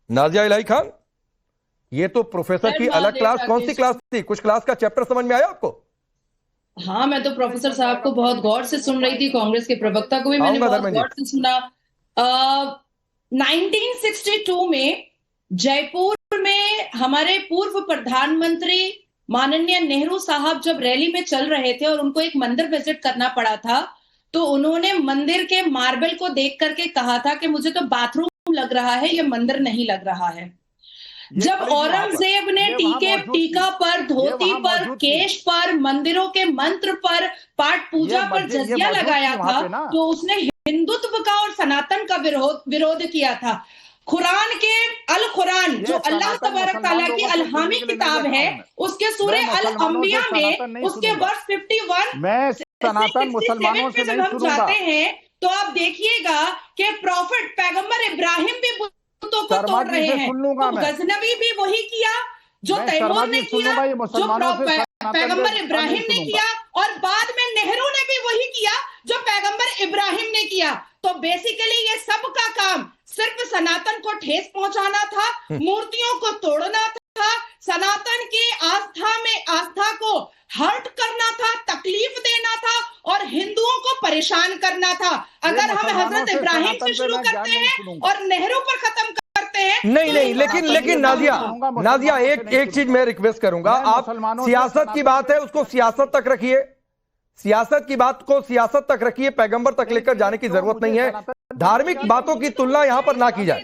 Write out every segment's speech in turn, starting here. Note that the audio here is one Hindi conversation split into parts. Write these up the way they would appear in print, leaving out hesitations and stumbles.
नाजिया इलाही खान, ये तो प्रोफेसर की अलग क्लास, कौन सी क्लास थी? कुछ क्लास का चैप्टर समझ में आया आपको? हाँ, मैं तो प्रोफेसर साहब को बहुत गौर से सुन रही थी, कांग्रेस के प्रवक्ता को भी मैंने बहुत गौर से सुना। 1962 में जयपुर में हमारे पूर्व प्रधानमंत्री माननीय नेहरू साहब जब रैली में चल रहे थे और उनको एक मंदिर विजिट करना पड़ा था, तो उन्होंने मंदिर के मार्बल को देख करके कहा था कि मुझे तो बाथरूम लग रहा है, ये मंदिर नहीं लग रहा है। जब औरंगजेब ने टीका पर, धोती पर, केश पर, मंदिरों के मंत्र पर, पाठ पूजा पर जजिया लगाया था, तो उसने हिंदुत्व का और सनातन का विरोध किया था। कुरान के अल कुरान, जो अल्लाह तबारक ताला की अलहामी किताब है, उसके सूरे अल अंबिया में उसके वर्ष 51 सनातन मुसलमानों से जब हम जाते हैं तो आप देखिएगा कि प्रॉफिट पैगंबर इब्राहिम भी बुतों को तोड़ रहे हैं। तो गजनबी भी वही किया जो तैमूर ने किया, जो पैगंबर इब्राहिम ने किया, और बाद में नेहरू ने भी वही किया जो पैगंबर इब्राहिम ने किया। तो बेसिकली ये सब का काम सिर्फ सनातन को ठेस पहुंचाना था, मूर्तियों को तोड़ना था, सनातन की आस्था को हर्ट करना था, तकलीफ देना था और हिंदुओं को परेशान करना था। अगर हम हजरत इब्राहिम से शुरू करते हैं और नेहरू पर खत्म करते हैं, नहीं, लेकिन नाजिया एक चीज मैं रिक्वेस्ट करूंगा, आप सियासत की बात है उसको सियासत तक रखिए, सियासत की बात को सियासत तक रखिए, पैगंबर तक लेकर जाने की जरूरत नहीं है। धार्मिक बातों की तुलना यहां पर ना की जाए,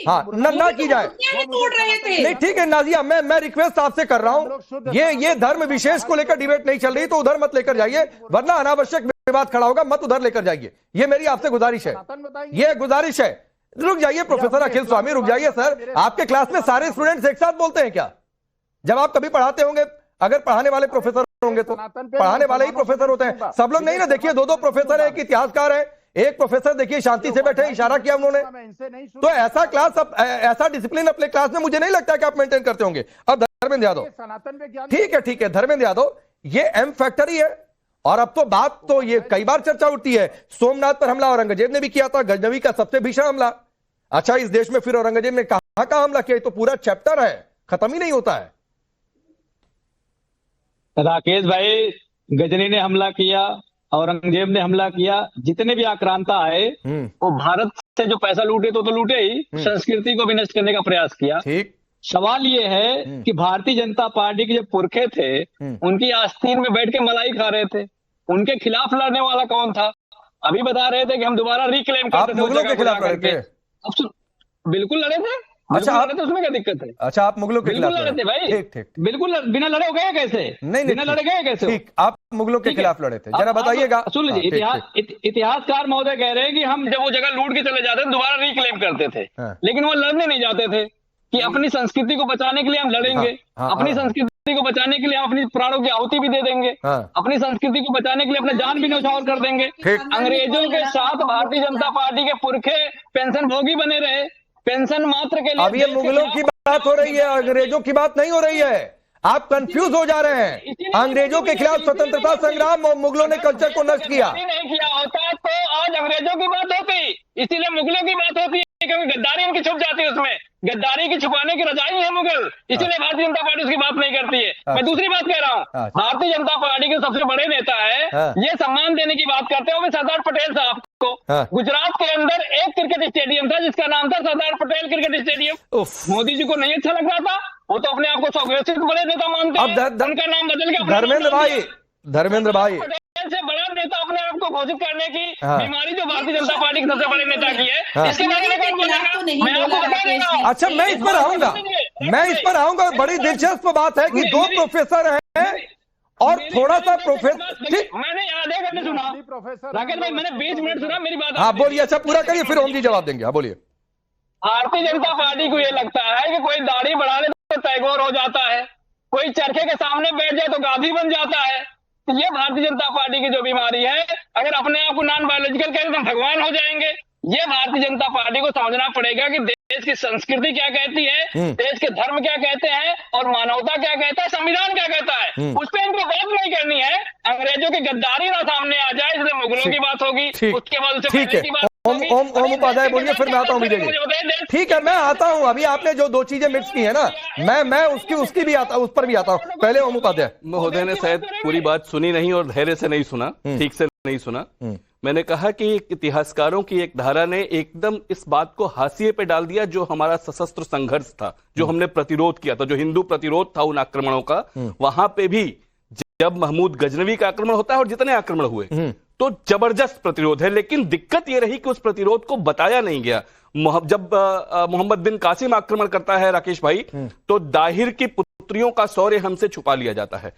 हाँ ना की जाए। नहीं ठीक है नाजिया, मैं रिक्वेस्ट आपसे कर रहा हूं, ये धर्म विशेष को लेकर डिबेट नहीं चल रही तो उधर मत लेकर जाइए, वरना अनावश्यक विवाद खड़ा होगा, मत उधर लेकर जाइए। ये मेरी आपसे गुजारिश है, ये गुजारिश है। रुक जाइए प्रोफेसर अखिल स्वामी, रुक जाइए सर। आपके क्लास में सारे स्टूडेंट्स एक साथ बोलते हैं क्या? जब आप कभी पढ़ाते होंगे, अगर पढ़ाने वाले प्रोफेसर होंगे तो पढ़ाने वाले ही प्रोफेसर होते हैं, सब लोग नहीं ना। देखिए दो प्रोफेसर है, एक इतिहासकार है, एक प्रोफेसर देखिए शांति से बैठे, इशारा किया उन्होंने। तो ऐसा क्लास, ऐसा डिसिप्लिन अपने क्लास में मुझे नहीं लगता कि आप मेंटेन करते होंगे। अब धर्मेंद्र यादव, ठीक है धर्मेंद्र यादव, ये एम फैक्टर ही है। और अब तो बात तो ये कई बार चर्चा उठती है, सोमनाथ पर हमला औरंगजेब ने भी किया था, गजनवी का सबसे भीषण हमला। अच्छा, इस देश में फिर औरंगजेब ने कहां हमला किया, तो पूरा चैप्टर है, खत्म ही नहीं होता है। राकेश भाई, गजनी ने हमला किया, औरंगजेब ने हमला किया, जितने भी आक्रांता आए वो भारत से जो पैसा लूटे तो लूटे ही, संस्कृति को भी नष्ट करने का प्रयास किया। ठीक, सवाल ये है कि भारतीय जनता पार्टी के जो पुरखे थे, उनकी आस्तीन में बैठ के मलाई खा रहे थे, उनके खिलाफ लड़ने वाला कौन था? अभी बता रहे थे कि हम दोबारा रिक्लेम करते थे, मुगलों के खिलाफ लड़े थे। बिल्कुल लड़े थे। अच्छा आप, तो उसमें क्या दिक्कत है? अच्छा आप मुगलों के खिलाफ लड़े थे भाई। ठीक, बिल्कुल बिना लड़े गए कैसे? नहीं, बिना लड़े गए कैसे? ठीक, आप मुगलों के खिलाफ लड़े थे, जरा बताइएगा। सुन लीजिए, इतिहासकार महोदय कह रहे हैं कि हम जब वो जगह लूट के चले जाते थे दोबारा रिक्लेम करते थे, लेकिन वो लड़ने नहीं जाते थे कि अपनी संस्कृति को बचाने के लिए हम लड़ेंगे, अपनी संस्कृति को बचाने के लिए हम अपनी प्राणों की आहुति भी दे देंगे, अपनी संस्कृति को बचाने के लिए अपना जान भी न्यौछावर कर देंगे। अंग्रेजों के साथ भारतीय जनता पार्टी के पुरखे पेंशन भोगी बने रहे, पेंशन मात्र के लिए। अब ये मुगलों की बात हो रही है, अंग्रेजों की बात नहीं हो रही है, आप कंफ्यूज हो जा रहे हैं। अंग्रेजों के खिलाफ स्वतंत्रता संग्राम और मुगलों ने कल्चर को नष्ट किया। नहीं किया होता तो आज अंग्रेजों की बात होती, इसीलिए मुगलों की बात होती है, क्योंकि गद्दारी उनकी छुप जाती है, उसमें गद्दारी की छुपाने की रजाई है मुगल, इसीलिए भारतीय जनता पार्टी उसकी बात नहीं करती है। मैं दूसरी बात कह रहा हूँ, भारतीय जनता पार्टी के सबसे बड़े नेता है, ये सम्मान देने की बात करते हैं वो सरदार पटेल साहब को। गुजरात के अंदर एक क्रिकेट स्टेडियम था जिसका नाम था सरदार पटेल क्रिकेट स्टेडियम। मोदी जी को नहीं अच्छा लग रहा था, वो तो अपने आप को स्वघोषित बड़े नेता मानते हैं, उनका नाम बदल के धर्मेंद्र भाई से बड़ा नेता अपने आप को घोषित करने की बीमारी जो भारतीय जनता पार्टी के सबसे बड़े नेता की है, इसके बारे में अच्छा मैं इस पर आऊंगा। बड़ी दिलचस्प बात है कि दो प्रोफेसर हैं और थोड़ा सा प्रोफेसर, मैंने आधे घंटे सुना राकेश भाई, मैंने 20 मिनट सुना, मेरी बात हाँ बोलिए। अच्छा पूरा करिए, फिर ओम जी जवाब देंगे। हाँ बोलिए। भारतीय जनता पार्टी को ये लगता है कि कोई दाढ़ी बढ़ा ले तो टैगोर हो जाता है, कोई चरखे के सामने बैठ जाए तो गांधी बन जाता है। तो ये भारतीय जनता पार्टी की जो बीमारी है, अगर अपने आप को नॉन बायोलॉजिकल कहें तो हम भगवान हो जाएंगे, ये भारतीय जनता पार्टी को समझना पड़ेगा कि देश की संस्कृति क्या कहती है, देश के धर्म क्या कहते हैं और मानवता क्या कहता है, संविधान क्या कहता है, उस पर इनको बात नहीं करनी है। अंग्रेजों की गद्दारी ना सामने आ जाए, इसलिए मुगलों की बात होगी, उसके बाद उससे पहले की बात होगी। ओम उपाध्याय बोलिए, फिर मैं आता हूँ विजय जी। ठीक है, मैं आता हूँ। अभी आपने जो दो चीजें मिक्स की है ना, मैं उसकी भी आता, उस पर भी आता हूँ। पहले ओम उपाध्याय महोदय ने शायद पूरी बात सुनी नहीं और धैर्य से नहीं सुना, ठीक से नहीं सुना। मैंने कहा कि इतिहासकारों की एक धारा ने एकदम इस बात को हाशिए पे डाल दिया जो हमारा सशस्त्र संघर्ष था, जो हमने प्रतिरोध किया था, जो हिंदू प्रतिरोध था उन आक्रमणों का। वहां पे भी जब महमूद गजनवी का आक्रमण होता है और जितने आक्रमण हुए तो जबरदस्त प्रतिरोध है, लेकिन दिक्कत यह रही कि उस प्रतिरोध को बताया नहीं गया। जब मोहम्मद बिन कासिम आक्रमण करता है राकेश भाई, तो दाहिर की पुत्रियों का शौर्य हमसे छुपा लिया जाता है।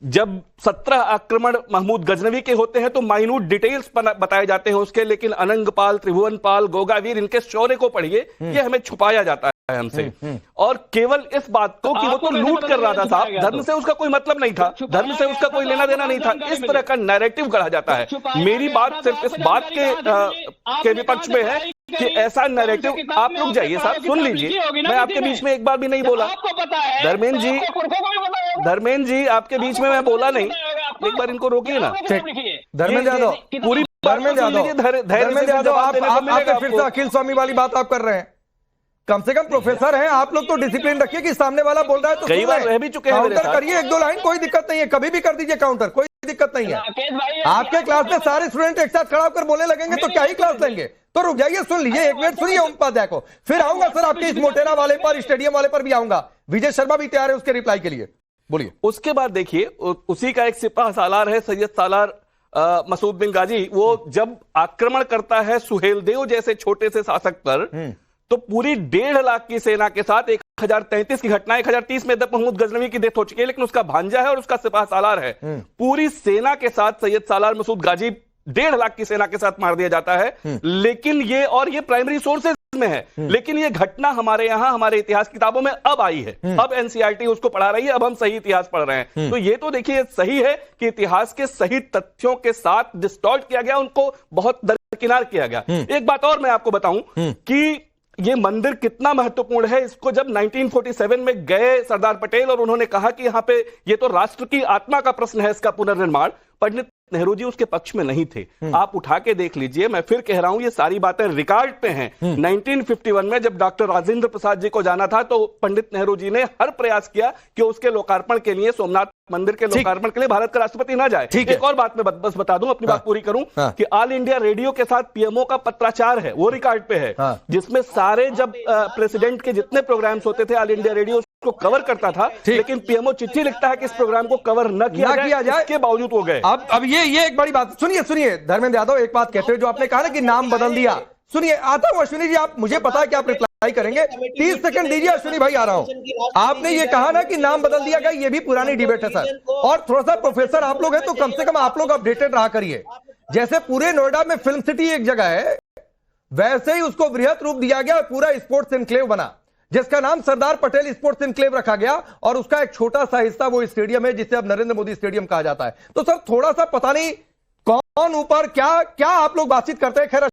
जब 17 आक्रमण महमूद गजनवी के होते हैं तो माइन्यूट डिटेल्स बताए जाते हैं उसके, लेकिन अनंगपाल, त्रिभुवनपाल, गोगावीर, इनके शौर्य को पढ़िए, ये हमें छुपाया जाता है हमसे। और केवल इस बात को कि वो तो लूट कर रहा था साहब, धर्म से उसका कोई मतलब नहीं था, धर्म से उसका कोई लेना देना नहीं था, इस तरह का नैरेटिव गढ़ा जाता है। मेरी बात सिर्फ इस बात के विपक्ष में है कि ऐसा नैरेटिव, आप रुक जाइए साहब, सुन लीजिए, मैं आपके बीच में एक बार भी नहीं बोला। धर्मेंद्र जी आपके बीच में मैं बोला नहीं, एक बार इनको रोकिए ना। धर्मेंद्र यादव, पूरी धर्मेंद्र यादव, आप फिर से अखिल स्वामी वाली बात आप कर रहे हैं। कम से कम प्रोफेसर हैं आप लोग, तो डिसिप्लिन रखिए कि सामने वाला बोल रहा है तो कई बार रह भी चुके हैं, काउंटर करिए, एक दो लाइन, कोई दिक्कत नहीं है, कभी भी कर दीजिए काउंटर, कोई दिक्कत नहीं है। आपके क्लास में सारे स्टूडेंट एक साथ खड़ा होकर बोलने लगेंगे तो क्या ही क्लास लेंगे। तो रुक जाइए, सुन लीजिए, एक मिनट सुनिए ओम उपाध्याय को, फिर आऊंगा सर आपके इस मोटेरा वाले पर, स्टेडियम वाले पर भी आऊंगा। विजय शर्मा भी तैयार है उसके रिप्लाई के लिए, बोलिए। उसके बाद देखिए, उसी का एक सिपाह सालार है सैयद सालार मसूद बिन गाजी, वो जब आक्रमण करता है सुहेलदेव जैसे छोटे से शासक पर, तो पूरी 1.5 लाख की सेना के साथ 1033 की घटना, 1030 में महमूद गजनवी की डेथ हो चुकी है, लेकिन उसका भांजा है और उसका सिपाह सालार है। पूरी सेना के साथ सैयद सालार मसूद गाजी 1.5 लाख की सेना के साथ मार दिया जाता है। लेकिन ये प्राइमरी सोर्सेज में है, लेकिन ये घटना हमारे यहां, हमारे इतिहास किताबों में अब आई है, अब एनसीईआरटी उसको पढ़ा रही है, अब हम सही इतिहास पढ़ रहे हैं। तो ये तो देखिए सही है कि इतिहास के सही तथ्यों के साथ डिस्टॉर्ट किया गया, उनको बहुत दरकिनार किया गया। एक बात और मैं आपको बताऊं कि ये मंदिर कितना महत्वपूर्ण है, इसको जब 1947 में गए सरदार पटेल और उन्होंने कहा कि यहां पे ये तो राष्ट्र की आत्मा का प्रश्न है, इसका पुनर्निर्माण, पंडित नेहरू जी उसके पक्ष में नहीं थे। आप उठा के देख लीजिए, मैं फिर कह रहा हूं, ये सारी बातें रिकॉर्ड पे हैं। 1951 में जब डॉक्टर राजेंद्र प्रसाद जी को जाना था तो पंडित नेहरू जी ने हर प्रयास किया कि उसके लोकार्पण के लिए, सोमनाथ मंदिर के लोकार्पण के लिए भारत का राष्ट्रपति ना जाए। एक और बात मैं बस बता दूं, अपनी बात पूरी करूं, कि ऑल इंडिया रेडियो के साथ पीएमओ का पत्राचार है, वो रिकॉर्ड पे है, जिसमें सारे जब प्रेसिडेंट के जितने प्रोग्राम्स होते थे ऑल इंडिया रेडियो को कवर करता था, लेकिन पीएमओ चिट्ठी लिखता है कि इस प्रोग्राम को कवर न किया जाए, इसके बावजूद हो गए। अब ये एक बड़ी बात, सुनिए धर्मेंद्र यादव, एक बात कहते हैं जो आपने कहा ना कि नाम बदल दिया, सुनिए, आता हूं अश्विनी जी, आप, मुझे पता है कि आप रिप्लाई करेंगे, 30 सेकंड दीजिए अश्विनी भाई, आ रहा हूं। आपने ये कहा ना कि नाम बदल दिया गया, ये भी पुरानी डिबेट है सर, और थोड़ा सा प्रोफेसर आप लोग हैं तो कम से कम आप लोग अपडेटेड रहा करिए। जैसे पूरे नोएडा में फिल्म सिटी एक जगह है, वैसे ही उसको वृहत रूप दिया गया, पूरा स्पोर्ट्स एनक्लेव बना, जिसका नाम सरदार पटेल स्पोर्ट्स एनक्लेव रखा गया, और उसका एक छोटा सा हिस्सा वो स्टेडियम है जिसे अब नरेंद्र मोदी स्टेडियम कहा जाता है। तो सर थोड़ा सा पता नहीं कौन ऊपर क्या आप लोग बातचीत करते हैं। खैर